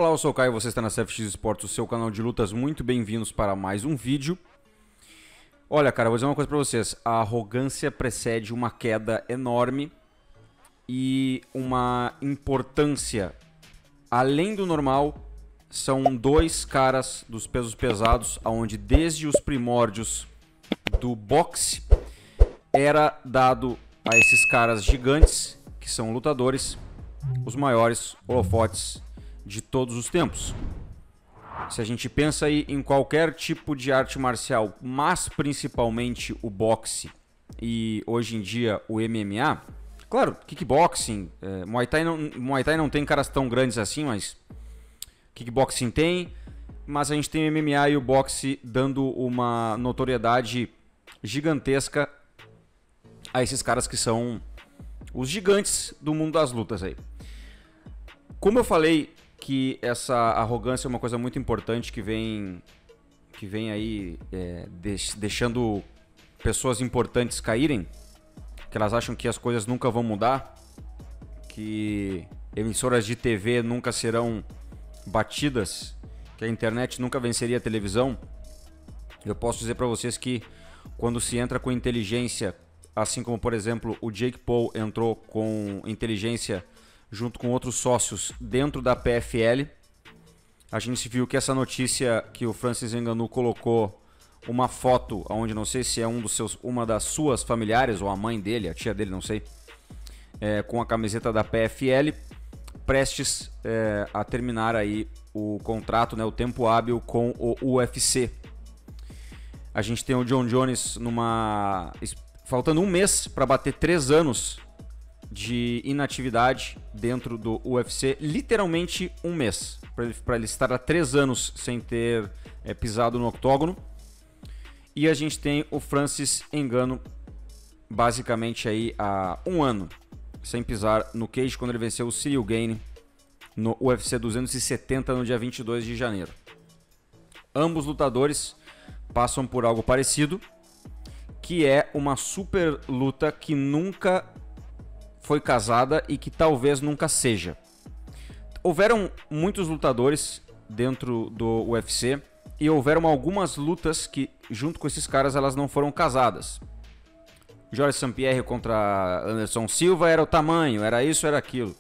Olá, eu sou o Caio, você está na CFX Esportes, o seu canal de lutas. Muito bem-vindos para mais um vídeo. Olha, cara, vou dizer uma coisa para vocês. A arrogância precede uma queda enorme e uma importância além do normal. São dois caras dos pesos pesados, onde desde os primórdios do boxe era dado a esses caras gigantes, que são lutadores, os maiores holofotes de todos os tempos. Se a gente pensa aí em qualquer tipo de arte marcial, mas principalmente o boxe e hoje em dia o MMA, claro, kickboxing, Muay Thai não tem caras tão grandes assim, mas kickboxing tem, mas a gente tem o MMA e o boxe dando uma notoriedade gigantesca a esses caras que são os gigantes do mundo das lutas aí. Como eu falei que essa arrogância é uma coisa muito importante que vem aí deixando pessoas importantes caírem, que elas acham que as coisas nunca vão mudar, que emissoras de TV nunca serão batidas, que a internet nunca venceria a televisão. Eu posso dizer para vocês que quando se entra com inteligência, assim como por exemplo o Jake Paul entrou com inteligência junto com outros sócios dentro da PFL, a gente viu que essa notícia que o Francis Ngannou colocou uma foto, onde não sei se é uma das suas familiares, ou a mãe dele, a tia dele, não sei, com a camiseta da PFL, prestes a terminar aí o contrato, né, o tempo hábil com o UFC. A gente tem o Jon Jones faltando um mês para bater 3 anos de inatividade dentro do UFC, literalmente um mês, para ele estar há 3 anos sem ter pisado no octógono. E a gente tem o Francis Ngannou basicamente aí há 1 ano sem pisar no cage, quando ele venceu o Ciryl Gane no UFC 270 no dia 22 de janeiro. Ambos lutadores passam por algo parecido, que é uma super luta que nunca foi casada e que talvez nunca seja. Houveram muitos lutadores dentro do UFC e houveram algumas lutas que, junto com esses caras, elas não foram casadas. Georges St-Pierre contra Anderson Silva era o tamanho, era isso, era aquilo.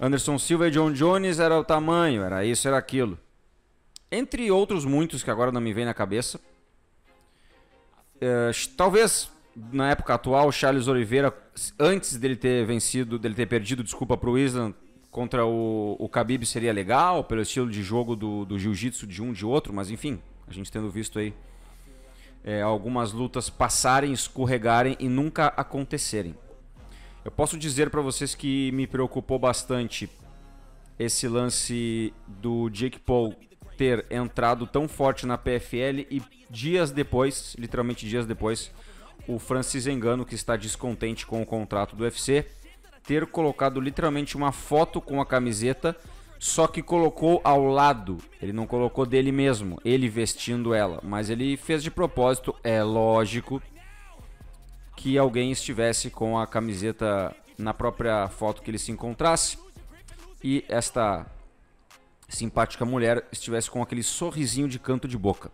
Anderson Silva e Jon Jones era o tamanho, era isso, era aquilo. Entre outros muitos que agora não me vem na cabeça. Talvez na época atual, Charles Oliveira, antes dele ter perdido, para o Islam contra o Khabib, seria legal, pelo estilo de jogo do jiu-jitsu de um de outro, mas enfim, a gente tendo visto aí algumas lutas passarem, escorregarem e nunca acontecerem. Eu posso dizer para vocês que me preocupou bastante esse lance do Jake Paul ter entrado tão forte na PFL e dias depois, literalmente dias depois, o Francis Ngannou, que está descontente com o contrato do UFC, ter colocado literalmente uma foto com a camiseta, só que colocou ao lado, ele não colocou dele mesmo, ele vestindo ela, mas ele fez de propósito. É lógico que alguém estivesse com a camiseta na própria foto que ele se encontrasse e esta simpática mulher estivesse com aquele sorrisinho de canto de boca.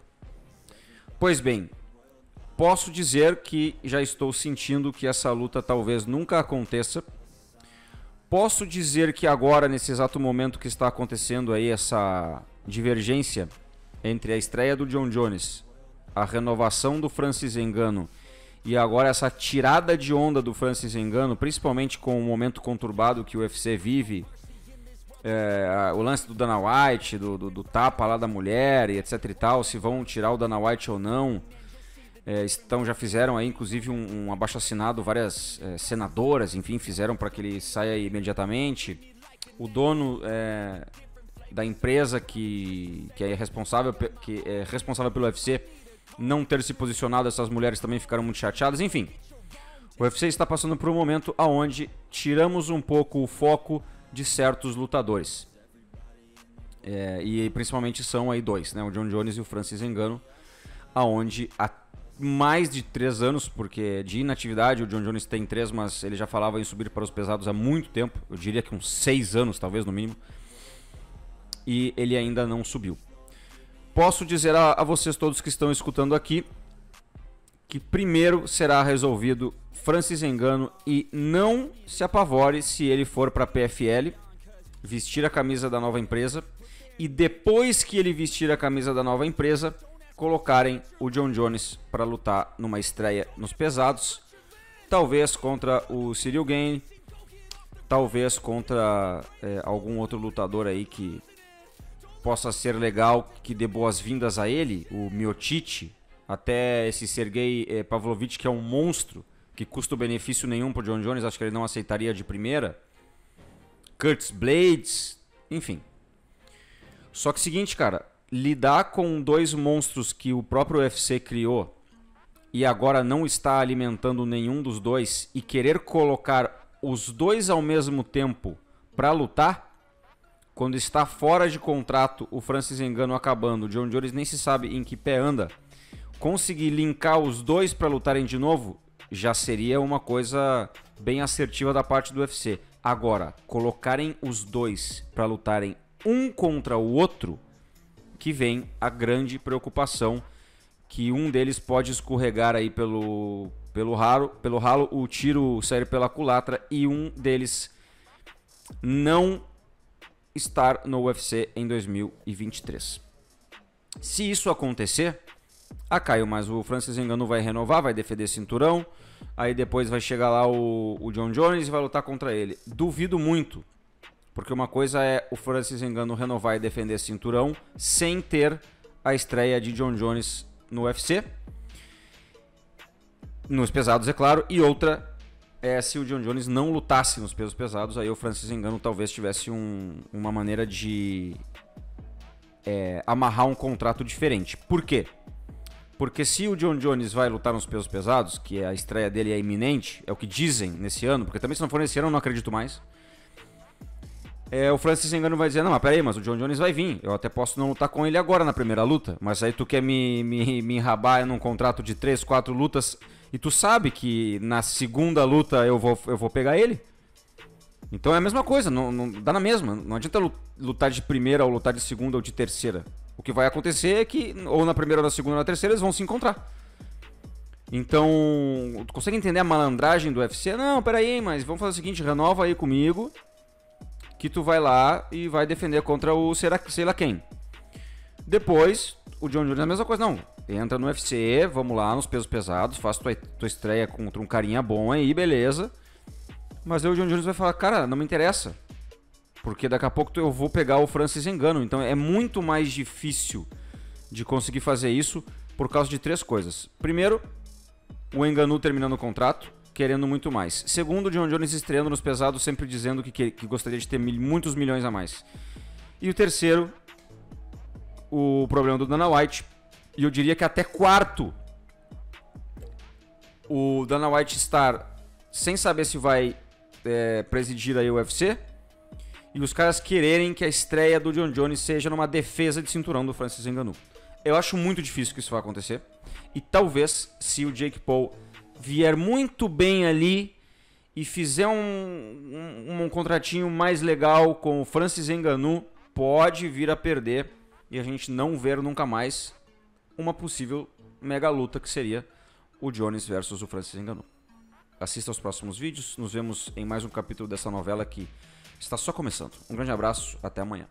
Pois bem, posso dizer que já estou sentindo que essa luta talvez nunca aconteça. Posso dizer que agora, nesse exato momento que está acontecendo aí essa divergência entre a estreia do Jon Jones, a renovação do Francis Ngannou e agora essa tirada de onda do Francis Ngannou, principalmente com o momento conturbado que o UFC vive, o lance do Dana White, do tapa lá da mulher e etc e tal, se vão tirar o Dana White ou não. Já fizeram aí inclusive um abaixo-assinado, várias senadoras, enfim, fizeram para que ele saia imediatamente. O dono da empresa que é responsável pelo UFC não ter se posicionado, essas mulheres também ficaram muito chateadas. Enfim, o UFC está passando por um momento onde tiramos um pouco o foco de certos lutadores, e principalmente são aí dois, né, o Jon Jones e o Francis Ngannou, aonde há mais de 3 anos, porque de inatividade o Jon Jones tem 3, mas ele já falava em subir para os pesados há muito tempo, eu diria que uns 6 anos talvez no mínimo. e ele ainda não subiu. Posso dizer a vocês todos que estão escutando aqui que primeiro será resolvido Francis Ngannou, e não se apavore se ele for para a PFL, vestir a camisa da nova empresa, e depois que ele vestir a camisa da nova empresa, colocarem o Jon Jones para lutar numa estreia nos pesados, talvez contra o Ciryl Gane, talvez contra algum outro lutador aí que possa ser legal, que dê boas-vindas a ele, o Miocic, até esse Sergei Pavlovich, que é um monstro, que custo-benefício nenhum pro Jon Jones, acho que ele não aceitaria de primeira. Curtis Blades, enfim. Só que é o seguinte, cara, lidar com dois monstros que o próprio UFC criou e agora não está alimentando nenhum dos dois e querer colocar os dois ao mesmo tempo para lutar, quando está fora de contrato, o Francis Ngannou acabando, o Jon Jones nem se sabe em que pé anda, conseguir linkar os dois para lutarem de novo já seria uma coisa bem assertiva da parte do UFC. Agora, colocarem os dois para lutarem um contra o outro, que vem a grande preocupação que um deles pode escorregar aí pelo ralo, o tiro sair pela culatra e um deles não estar no UFC em 2023. Se isso acontecer, caiu, mas o Francis Ngannou vai renovar, vai defender cinturão, aí depois vai chegar lá o Jon Jones e vai lutar contra ele. Duvido muito, porque uma coisa é o Francis Ngannou renovar e defender cinturão sem ter a estreia de Jon Jones no UFC, nos pesados, é claro, e outra é se o Jon Jones não lutasse nos pesos pesados, aí o Francis Ngannou talvez tivesse uma maneira de amarrar um contrato diferente. Por quê? Porque se o Jon Jones vai lutar nos pesos pesados, que a estreia dele é iminente, é o que dizem nesse ano, porque também se não for nesse ano eu não acredito mais, o Francis Ngannou vai dizer, não, mas peraí, mas o Jon Jones vai vir, eu até posso não lutar com ele agora na primeira luta, mas aí tu quer me enrabar num contrato de 3, 4 lutas, e tu sabe que na segunda luta eu vou pegar ele? Então é a mesma coisa, não dá na mesma, não adianta lutar de primeira ou lutar de segunda ou de terceira. O que vai acontecer é que ou na primeira ou na segunda ou na terceira eles vão se encontrar. Então, tu consegue entender a malandragem do UFC? Não, peraí, mas vamos fazer o seguinte, renova aí comigo, que tu vai lá e vai defender contra o sei lá quem. Depois, o Jon Jones é a mesma coisa, não. Entra no UFC, vamos lá nos pesos pesados, faz tua estreia contra um carinha bom aí, beleza. Mas aí o Jon Jones vai falar, cara, não me interessa. Porque daqui a pouco eu vou pegar o Francis Ngannou. Então é muito mais difícil de conseguir fazer isso por causa de 3 coisas. Primeiro, o Ngannou terminando o contrato, querendo muito mais. Segundo, o Jon Jones estreando nos pesados, sempre dizendo que gostaria de ter muitos milhões a mais. E o terceiro, o problema do Dana White. E eu diria que até quarto, o Dana White estar sem saber se vai presidir aí o UFC, e os caras quererem que a estreia do Jon Jones seja numa defesa de cinturão do Francis Ngannou. Eu acho muito difícil que isso vá acontecer. E talvez, se o Jake Paul vier muito bem ali e fizer um contratinho mais legal com o Francis Ngannou, pode vir a perder e a gente não ver nunca mais uma possível mega luta que seria o Jones versus o Francis Ngannou. Assista aos próximos vídeos, nos vemos em mais um capítulo dessa novela que está só começando. Um grande abraço, até amanhã.